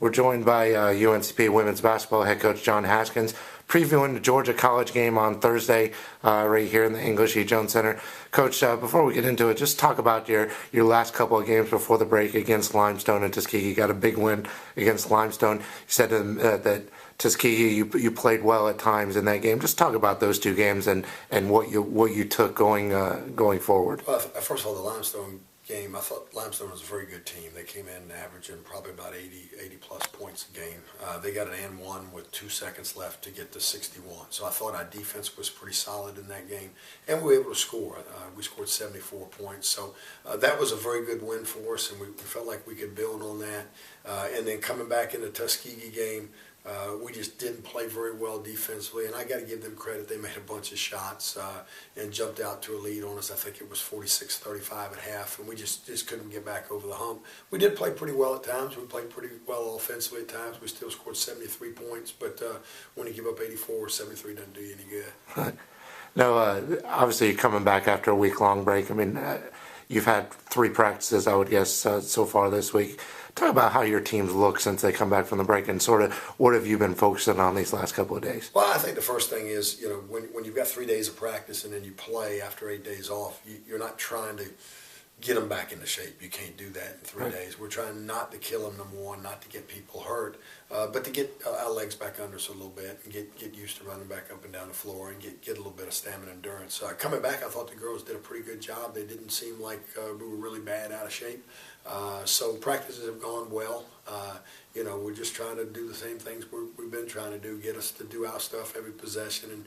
We're joined by UNCP women's basketball head coach John Haskins, previewing the Georgia College game on Thursday right here in the English E. Jones Center. Coach, before we get into it, just talk about your last couple of games before the break against Limestone and Tuskegee. You got a big win against Limestone. You said that Tuskegee, you played well at times in that game. Just talk about those two games and what you took going forward. Well, first of all, the Limestone game, I thought Limestone was a very good team. They came in averaging probably about 80 plus points a game. They got an and one with 2 seconds left to get to 61. So I thought our defense was pretty solid in that game, and we were able to score. We scored 74 points. So that was a very good win for us, and we felt like we could build on that. And then coming back in the Tuskegee game, we just didn't play very well defensively, and I got to give them credit. They made a bunch of shots and jumped out to a lead on us. I think it was 46-35 at half, and we just couldn't get back over the hump. We did play pretty well at times. We played pretty well offensively at times. We still scored 73 points, but when you give up 84 or 73, doesn't do you any good. Right. No, obviously you're coming back after a week-long break. I mean, you've had 3 practices, I would guess, so far this week. Talk about how your teams look since they come back from the break, and sort of what have you been focusing on these last couple of days? Well, I think the first thing is, when you've got 3 days of practice and then you play after 8 days off, you're not trying to get them back into shape. You can't do that in 3 days. We're trying not to kill them, number one, not to get people hurt, but to get our legs back under us a little bit and get used to running back up and down the floor and get a little bit of stamina and endurance. Coming back, I thought the girls did a pretty good job. They didn't seem like we were really bad out of shape. So practices have gone well. We're just trying to do the same things we've been trying to do, get us to do our stuff every possession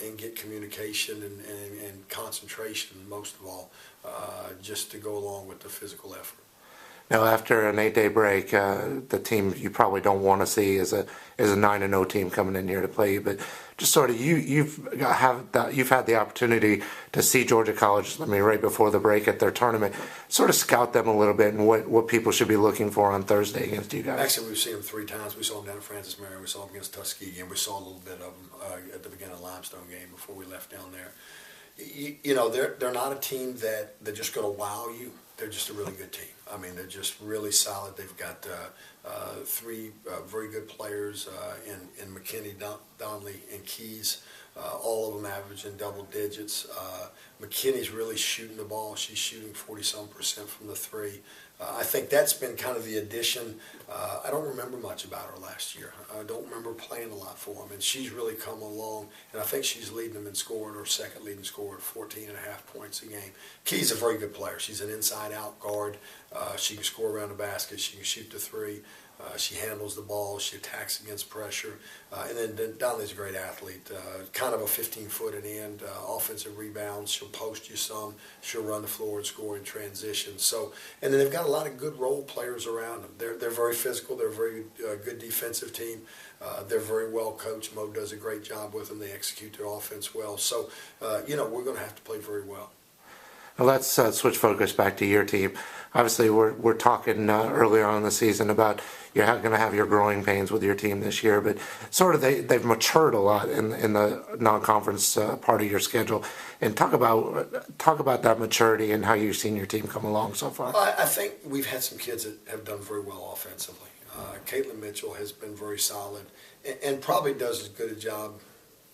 and get communication and concentration, most of all, just to go along with the physical effort. Now, after an 8-day break, the team you probably don't want to see is a 9-0 team coming in here to play you, but just sort of you've had the opportunity to see Georgia College, right before the break at their tournament, sort of scout them a little bit and what people should be looking for on Thursday against you guys. Actually, we've seen them 3 times. We saw them down at Francis Marion, we saw them against Tuskegee, and we saw a little bit of them at the beginning of the Limestone game before we left down there. They're not a team that they're just going to wow you. They're just a really good team. I mean, they're just really solid. They've got 3 very good players in McKinney, Donnelly, and Keys. All of them averaging double digits. McKinney's really shooting the ball. She's shooting 40-some% from the 3. I think that's been kind of the addition. I don't remember much about her last year. I don't remember playing a lot for them, and she's really come along, and I think she's leading them in scoring, or second leading scorer, 14.5 points a game. Key's a very good player. She's an inside-out guard. She can score around the basket. She can shoot the 3. She handles the ball. She attacks against pressure. And then Donnelly's a great athlete, kind of a 15-foot at end, offensive rebounds. She'll post you some. She'll run the floor and score in transition. So, and then they've got a lot of good role players around them. They're very physical. They're a very good defensive team. They're very well coached. Mo does a great job with them. They execute their offense well. So, we're going to have to play very well. Now let's switch focus back to your team. Obviously, we're talking earlier on in the season about you're going to have your growing pains with your team this year, but sort of they've matured a lot in the non-conference part of your schedule. And talk about that maturity and how you've seen your team come along so far. I think we've had some kids that have done very well offensively. Caitlin Mitchell has been very solid and probably does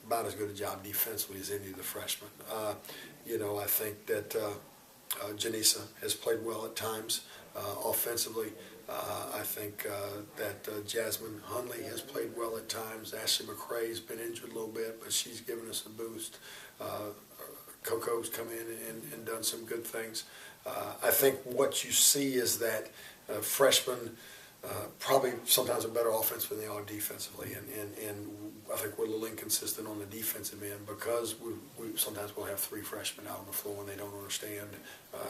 about as good a job defensively as any of the freshmen. I think that Janisa has played well at times offensively. I think that Jasmine Hunley has played well at times. Ashley McCrae's been injured a little bit, but she's given us a boost. Coco's come in and done some good things. I think what you see is that freshmen probably sometimes are better offensively than they are defensively, and I think we're a little inconsistent on the defensive end because we sometimes we'll have 3 freshmen out on the floor and they don't understand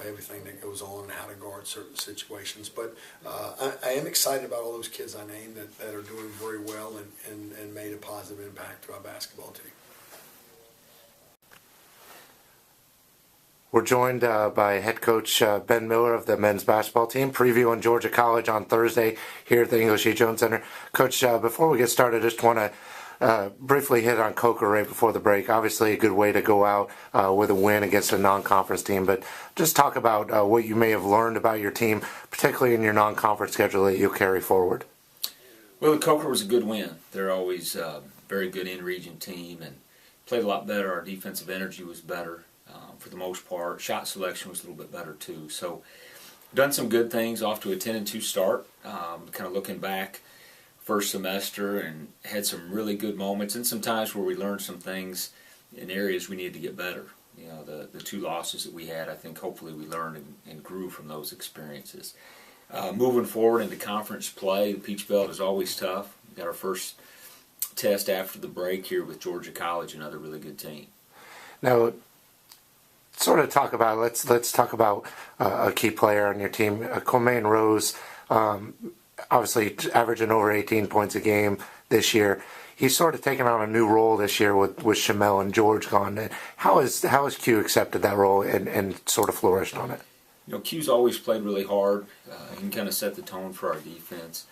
everything that goes on and how to guard certain situations. But I am excited about all those kids I named that are doing very well and made a positive impact to our basketball team. We're joined by head coach Ben Miller of the men's basketball team, previewing Georgia College on Thursday here at the English E. Jones Center. Coach, before we get started, I just want to briefly hit on Coker right before the break. Obviously a good way to go out with a win against a non-conference team, but just talk about what you may have learned about your team, particularly in your non-conference schedule that you'll carry forward. Well, the Coker was a good win. They're always a very good in-region team and played a lot better. Our defensive energy was better for the most part. Shot selection was a little bit better too. So done some good things, off to a 10-2 start. Kind of looking back first semester, and had some really good moments and some times where we learned some things in areas we needed to get better. You know, the two losses that we had, I think hopefully we learned and grew from those experiences. Moving forward into conference play, the Peach Belt is always tough. We got our first test after the break here with Georgia College, another really good team. Now, sort of talk about let's talk about a key player on your team, Comaine Rose. Obviously, averaging over 18 points a game this year. He's sort of taken on a new role this year with Shamel and George gone. How has Q accepted that role and sort of flourished on it? You know, Q's always played really hard. He can kind of set the tone for our defense.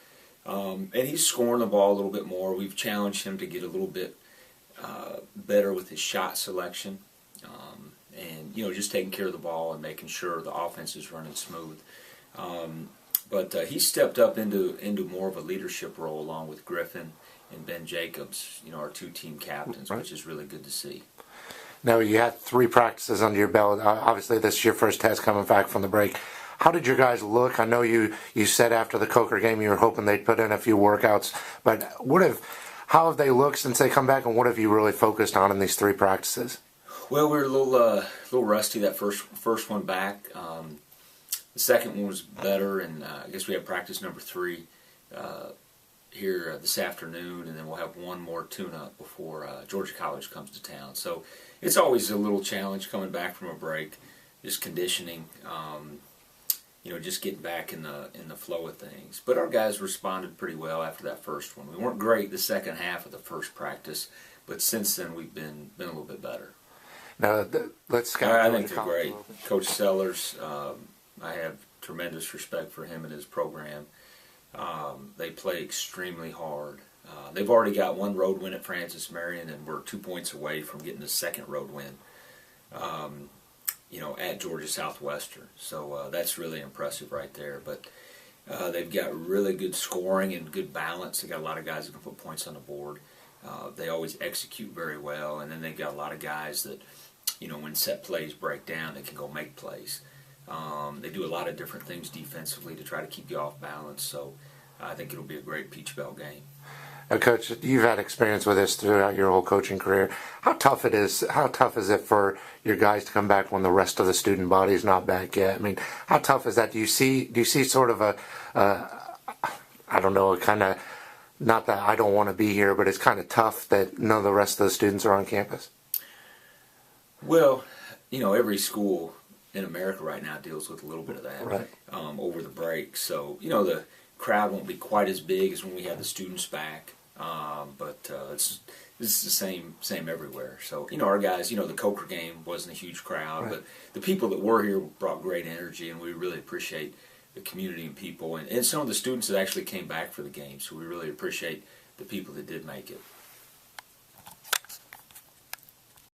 And he's scoring the ball a little bit more. We've challenged him to get a little bit better with his shot selection. And, you know, just taking care of the ball and making sure the offense is running smooth. But he stepped up into more of a leadership role along with Griffin and Ben Jacobs, you know, our two team captains, right, which is really good to see. Now, you had 3 practices under your belt. Obviously, this is your first test coming back from the break. How did your guys look? I know you said after the Coker game you were hoping they'd put in a few workouts, but how have they looked since they come back, and what have you really focused on in these 3 practices? Well, we were a little rusty that first one back. The second one was better, and I guess we have practice number 3 here this afternoon, and then we'll have one more tune-up before Georgia College comes to town. So it's always a little challenge coming back from a break, just conditioning, you know, just getting back in the flow of things. But our guys responded pretty well after that first one. We weren't great the second half of the first practice, but since then we've been a little bit better. Now, let's I think they're great. Coach Sellers, I have tremendous respect for him and his program. They play extremely hard. They've already got 1 road win at Francis Marion, and we're 2 points away from getting the second road win, you know, at Georgia Southwestern. So that's really impressive right there. But they've got really good scoring and good balance. They got a lot of guys that can put points on the board. They always execute very well, and then they've got a lot of guys that, you know, when set plays break down, they can go make plays. They do a lot of different things defensively to try to keep you off balance, so I think it'll be a great Peach Belt game. Now, Coach, you've had experience with this throughout your whole coaching career. How tough is it for your guys to come back when the rest of the student body is not back yet? I mean, how tough is that? Do you see sort of I don't know, kind of, not that I don't want to be here, but it's kind of tough that none of the rest of the students are on campus? Well, you know, every school in America right now deals with a little bit of that, right, over the break. So, you know, the crowd won't be quite as big as when we have the students back, but it's the same everywhere. So, you know, our guys, you know, the Coker game wasn't a huge crowd, right, but the people that were here brought great energy, and we really appreciate the community and people, and some of the students that actually came back for the game, so we really appreciate the people that did make it.